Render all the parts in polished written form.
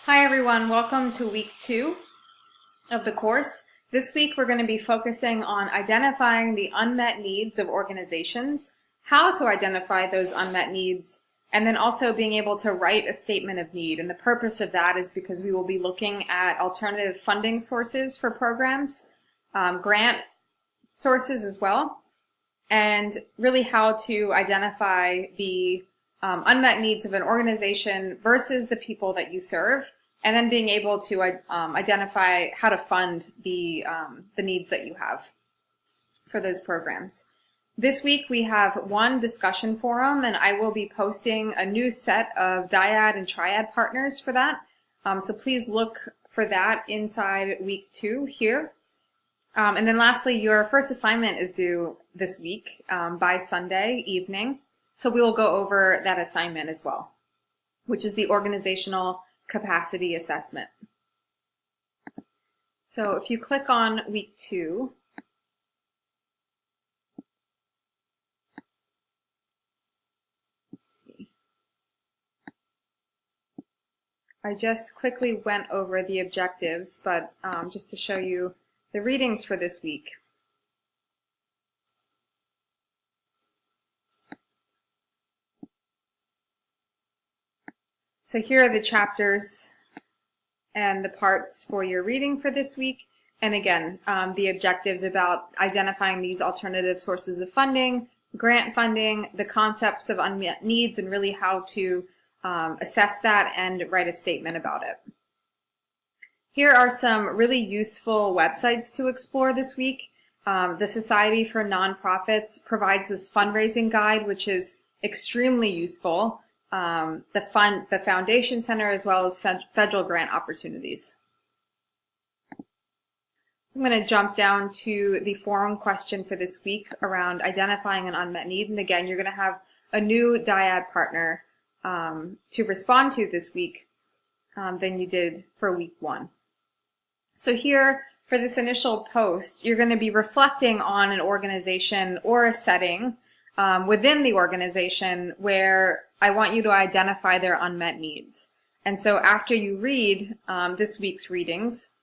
Hi everyone, welcome to week 2 of the course. This week we're going to be focusing on identifying the unmet needs of organizations, how to identify those unmet needs, and then also being able to write a statement of need. And the purpose of that is because we will be looking at alternative funding sources for programs, grant sources as well, and really how to identify the unmet needs of an organization versus the people that you serve, and then being able to identify how to fund the needs that you have for those programs. This week we have one discussion forum, and I will be posting a new set of dyad and triad partners for that. So please look for that inside week 2 here. And then lastly, your first assignment is due this week by Sunday evening. So we will go over that assignment as well, which is the organizational capacity assessment. So if you click on week 2, let's see. I just quickly went over the objectives, but just to show you the readings for this week. So here are the chapters and the parts for your reading for this week. And again, the objectives about identifying these alternative sources of funding, grant funding, the concepts of unmet needs, and really how to assess that and write a statement about it. Here are some really useful websites to explore this week. The Society for Nonprofits provides this fundraising guide, which is extremely useful. The Foundation Center, as well as federal grant opportunities. I'm going to jump down to the forum question for this week around identifying an unmet need. And again, you're going to have a new dyad partner to respond to this week than you did for week 1. So here, for this initial post, you're going to be reflecting on an organization or a setting within the organization where I want you to identify their unmet needs. And so after you read this week's readings,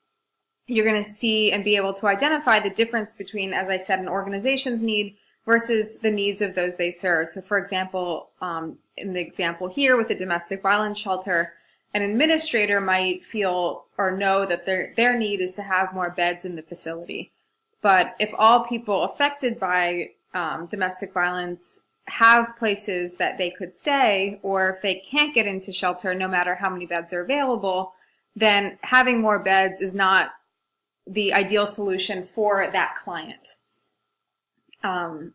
you're going to see and be able to identify the difference between, as I said, an organization's need versus the needs of those they serve. So for example, in the example here with the domestic violence shelter, an administrator might feel or know that their need is to have more beds in the facility. But if all people affected by domestic violence have places that they could stay, or if they can't get into shelter no matter how many beds are available, then having more beds is not the ideal solution for that client.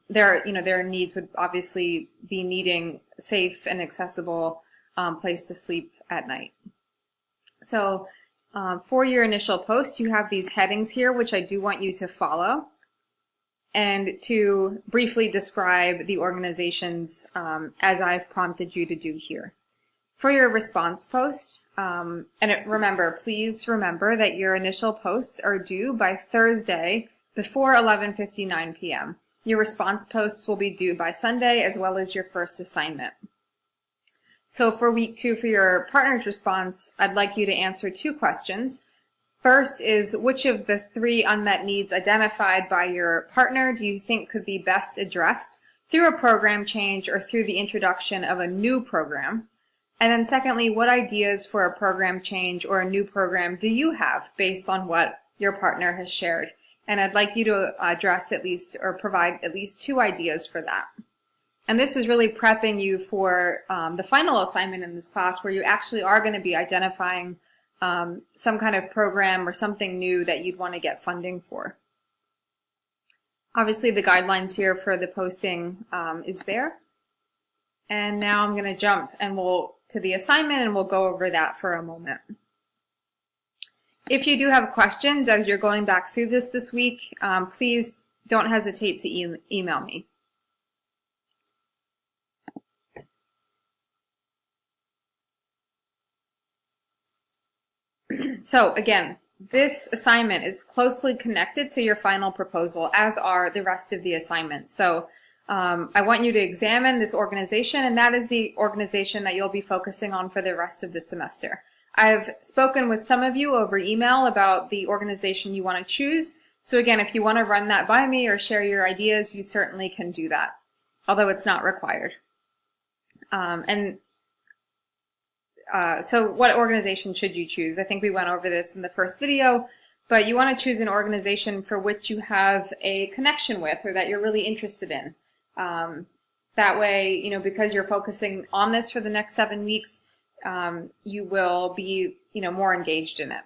Their needs would obviously be needing safe and accessible place to sleep at night. So for your initial post, you have these headings here, which I do want you to follow, and to briefly describe the organizations as I've prompted you to do here. For your response post, please remember that your initial posts are due by Thursday before 11:59 p.m. Your response posts will be due by Sunday, as well as your first assignment. So for week 2, for your partner's response, I'd like you to answer 2 questions. First is, which of the 3 unmet needs identified by your partner do you think could be best addressed through a program change or through the introduction of a new program? And then secondly, what ideas for a program change or a new program do you have based on what your partner has shared? And I'd like you to address at least, or provide at least 2 ideas for that. And this is really prepping you for the final assignment in this class, where you actually are going to be identifying some kind of program or something new that you'd want to get funding for. Obviously, the guidelines here for the posting is there. And now I'm going to jump to the assignment, and we'll go over that for a moment. If you do have questions as you're going back through this week, please don't hesitate to email me. So again, this assignment is closely connected to your final proposal, as are the rest of the assignment. So I want you to examine this organization, and that is the organization that you'll be focusing on for the rest of the semester. I've spoken with some of you over email about the organization you want to choose. So again, if you want to run that by me or share your ideas, you certainly can do that, although it's not required. So what organization should you choose? I think we went over this in the first video, but you want to choose an organization for which you have a connection with or that you're really interested in. That way, you know, because you're focusing on this for the next 7 weeks, you will be, you know, more engaged in it.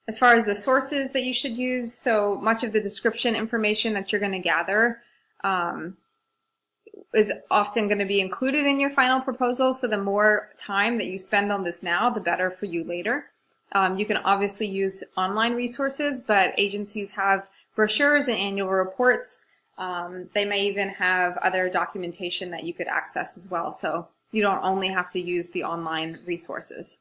As far as the sources that you should use, so much of the description information that you're going to gather is often going to be included in your final proposal. So the more time that you spend on this now, the better for you later. You can obviously use online resources, but agencies have brochures and annual reports. They may even have other documentation that you could access as well. So you don't only have to use the online resources.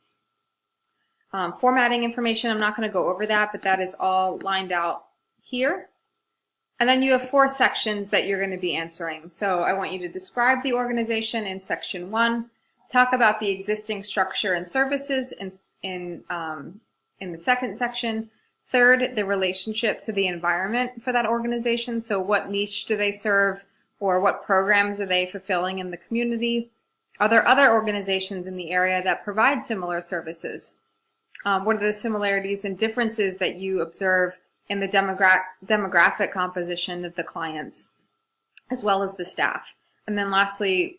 Formatting information, I'm not going to go over that, but that is all lined out here. And then you have 4 sections that you're going to be answering. So I want you to describe the organization in section 1, talk about the existing structure and services in the second section. Third, the relationship to the environment for that organization. So what niche do they serve, or what programs are they fulfilling in the community? Are there other organizations in the area that provide similar services? What are the similarities and differences that you observe in the demographic composition of the clients, as well as the staff? And then lastly,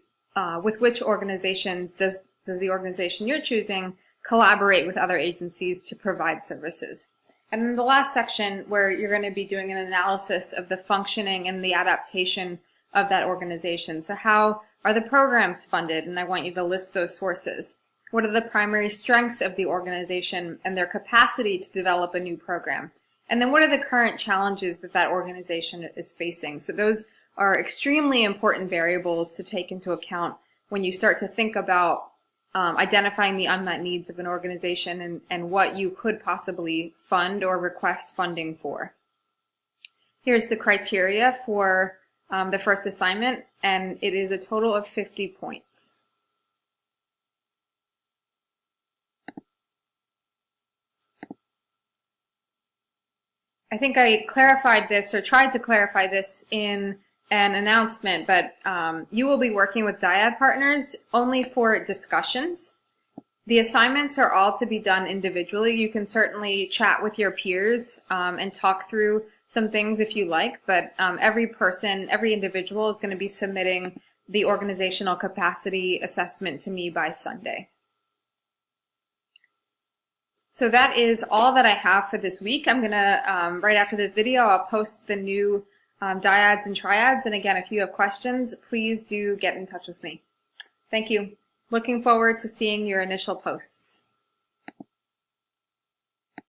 with which organizations does the organization you're choosing collaborate with other agencies to provide services? And then the last section, where you're going to be doing an analysis of the functioning and the adaptation of that organization. So how are the programs funded? And I want you to list those sources. What are the primary strengths of the organization and their capacity to develop a new program? And then what are the current challenges that that organization is facing? So those are extremely important variables to take into account when you start to think about identifying the unmet needs of an organization and what you could possibly fund or request funding for. Here's the criteria for the first assignment, and it is a total of 50 points. I think I clarified this, or tried to clarify this in an announcement, but you will be working with dyad partners only for discussions. The assignments are all to be done individually. You can certainly chat with your peers and talk through some things if you like, but every individual is going to be submitting the organizational capacity assessment to me by Sunday. So that is all that I have for this week. I'm going to, right after this video, I'll post the new dyads and triads. And again, if you have questions, please do get in touch with me. Thank you. Looking forward to seeing your initial posts.